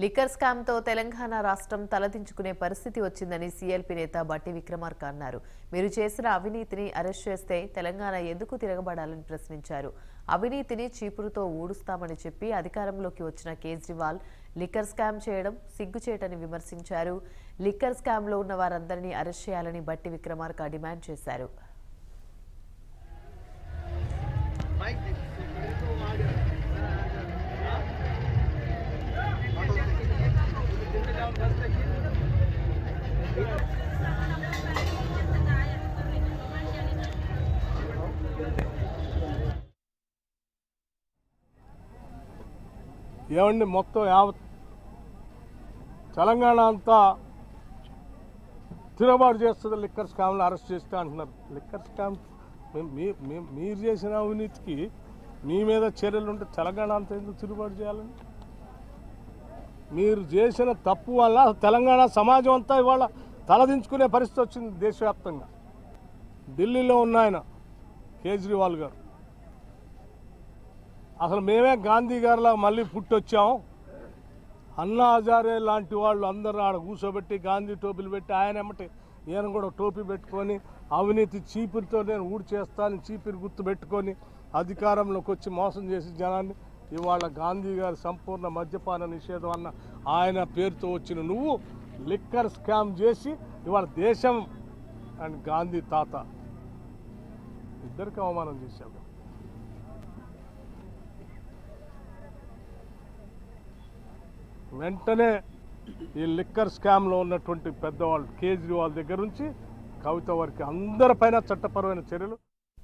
Liquor scam తో తెలంగాణ రాష్ట్రం తలదించుకునే పరిస్థితి వచ్చిందని సీఎల్పీ నేత బట్టి విక్రమార్క అన్నారు. మీరు చేసిన అవినీతిని అరెస్ట్ చేస్తే తెలంగాణ ఎందుకు తిరగబడాలని ప్రశ్నించారు. అవినీతిని చీపురుతో ఊడుస్తామని చెప్పి అధికారంలోకి వచ్చిన కేజ్రీవాల్ లిక్కర్ స్కామ్ చేయడం సిగ్గుచేటని విమర్శించారు. లిక్కర్ స్కామ్ లో ఉన్న వారందరినీ అరెస్ట్ చేయాలని బట్టి విక్రమార్క డిమాండ్ చేశారు. ఏమండి మొత్తం యావత్ తెలంగాణ అంతా తిరగబాటు చేస్తుంది. లిక్కర్ స్కామ్లు అరెస్ట్ చేస్తే అంటున్నారు. లిక్కర్ స్కామ్ మీరు చేసిన అవినీతికి మీ మీద చర్యలు ఉంటే తెలంగాణ అంతా ఎందుకు తిరుగుబాటు చేయాలని? మీరు చేసిన తప్పు వల్ల తెలంగాణ సమాజం అంతా ఇవాళ తలదించుకునే పరిస్థితి వచ్చింది. దేశవ్యాప్తంగా ఢిల్లీలో ఉన్న ఆయన కేజ్రీవాల్ గారు అసలు మేమే గాంధీ గారిలా మళ్ళీ పుట్టొచ్చాం, అన్నా హజారే లాంటి వాళ్ళు అందరూ ఆడ కూర్చోబెట్టి గాంధీ టోపీలు పెట్టి ఆయన ఏమంటే ఈయన కూడా టోపీ పెట్టుకొని అవినీతి చీపురితో నేను ఊడి చేస్తాను చీపిరి గుర్తు పెట్టుకొని అధికారంలోకి వచ్చి మోసం చేసి జనాన్ని ఇవాళ గాంధీ గారి సంపూర్ణ మద్యపాన నిషేధం అన్న ఆయన పేరుతో వచ్చిన నువ్వు లిక్కర్ స్కామ్ చేసి ఇవాళ దేశం అండ్ గాంధీ తాత ఇద్దరికి అవమానం చేశావు. వెంటనే ఈ లిక్కర్ స్కామ్లో ఉన్నటువంటి పెద్దవాళ్ళు కేజ్రీవాల్ దగ్గర నుంచి కవిత వరకు అందరిపైన చట్టపరమైన చర్యలు